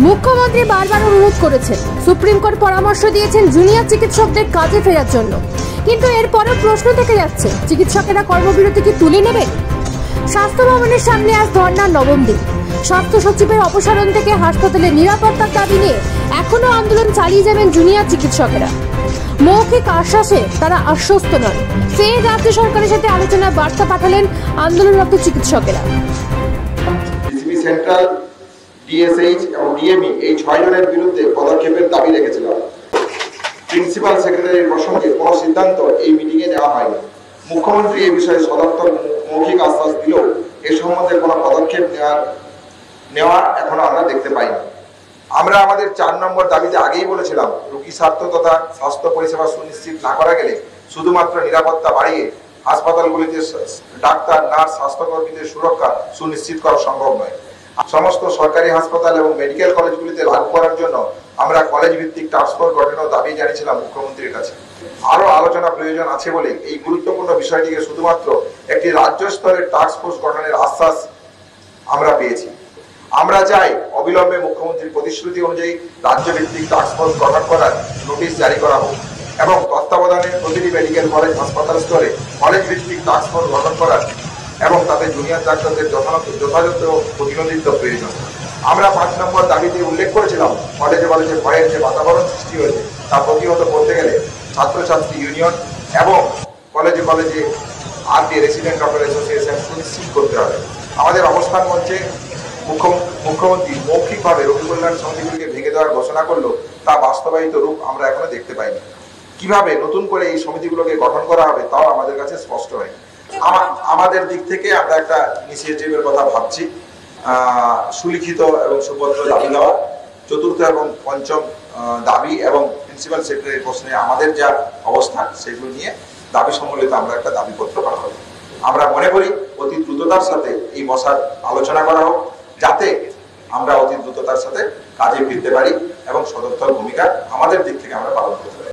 মুখ্যমন্ত্রী বারবার অনুরোধ করেছেন, সুপ্রিম কোর্ট পরামর্শ দিয়েছেন জুনিয়র চিকিৎসকদের কাজে ফেরার জন্য, কিন্তু এরপরও প্রশ্ন থেকে যাচ্ছে, চিকিৎসকেরা কর্মবিরতি কি তুলে নেবেন? স্বাস্থ্য ভবনের সামনে আজ ধর্নার নবম দিন। স্বাস্থ্য সচিবের অপসারণ থেকে হাসপাতালের নিরাপত্তার দাবি নিয়ে এখনো আন্দোলন চালিয়ে যাবেন জুনিয়র চিকিৎসকেরা। মৌখিক আশ্বাসে তারা আশ্বস্ত নন। ফের রাজ্য সরকারের সাথে আলোচনার বার্তা পাঠালেন আন্দোলনরত চিকিৎসকেরা। সেন্ট্রাল, ডিএসএইচ এবং ডিএমই এই 6 জনের বিরুদ্ধে পদক্ষেপের দাবি রেখেছিলাম। প্রিন্সিপাল সেক্রেটারির প্রসঙ্গে কোনো সিদ্ধান্ত এই মিটিংয়ে নেওয়া হয়নি। মুখ্যমন্ত্রী এই বিষয়ে সদর্থক মৌখিক আশ্বাস দিলেও এ সম্বন্ধে কোনো পদক্ষেপ নেওয়া এখনো আমরা দেখতে পাইনি। আমরা আমাদের 4 নম্বর দাবিতে আগেই বলেছিলাম, রোগী স্বার্থ তথা স্বাস্থ্য পরিষেবা সুনিশ্চিত না করা গেলে শুধুমাত্র নিরাপত্তা বাড়িয়ে হাসপাতালগুলিতে ডাক্তার, নার্স, স্বাস্থ্যকর্মীদের সুরক্ষা সুনিশ্চিত করা সম্ভব নয়। সমস্ত সরকারি হাসপাতাল এবং মেডিকেল কলেজগুলিতে লাগু করার জন্য আমরা কলেজ ভিত্তিক টাস্কফোর্স গঠনের দাবি জানিয়েছিলাম মুখ্যমন্ত্রীর কাছে। আরো আলোচনা প্রয়োজন আছে বলে এই গুরুত্বপূর্ণ বিষয়টিকে শুধুমাত্র একটি রাজ্য স্তরের টাস্কফোর্স গঠনের আশ্বাস আমরা পেয়েছি। আমরা চাই অবিলম্বে মুখ্যমন্ত্রীর প্রতিশ্রুতি অনুযায়ী রাজ্য ভিত্তিক টাস্কফোর্স গঠন করার নোটিশ জারি করা হোক এবং তত্ত্বাবধানে প্রতিটি মেডিকেল কলেজ, হাসপাতাল স্তরে কলেজ ভিত্তিক টাস্কফোর্স গঠন করার এবং তাতে জুনিয়র ডাক্তারদের যথাযথ প্রতিনিধিত্ব প্রয়োজন। আমরা 5 নম্বর দাবিতে উল্লেখ করেছিলাম, কলেজে ভয়ের যে বাতাবরণ সৃষ্টি হয়েছে তা প্রতিহত করতে গেলে ছাত্রছাত্রী ইউনিয়ন এবং কলেজে আরটি রেসিডেন্ট ডক্টর অ্যাসোসিয়েশন সুনিশ্চিত করতে হবে। আমাদের অবস্থান মঞ্চে মুখ্যমন্ত্রী মৌখিকভাবে রোগী কল্যাণ সমিতিগুলিকে ভেঙে দেওয়ার ঘোষণা করলো, তা বাস্তবায়িত রূপ আমরা এখনো দেখতে পাইনি। কিভাবে নতুন করে এই সমিতিগুলোকে গঠন করা হবে তাও আমাদের কাছে স্পষ্ট হয়নি। আমাদের দিক থেকে আমরা একটা ইনিশিয়েটিভের কথা ভাবছি, সুলিখিত এবং সুপত্র দাবি দেওয়া, 4র্থ এবং 5ম দাবি এবং প্রিন্সিপাল সেক্রেটারির প্রশ্নে আমাদের যা অবস্থান সেগুলো নিয়ে দাবি সম্বলিত আমরা একটা দাবিপত্র পাঠাবো। আমরা মনে করি অতি দ্রুততার সাথে এই বসার আলোচনা করা হোক, যাতে আমরা অতি দ্রুততার সাথে কাজে ফিরতে পারি এবং সদর্থক ভূমিকা আমাদের দিক থেকে আমরা পালন করতে পারি।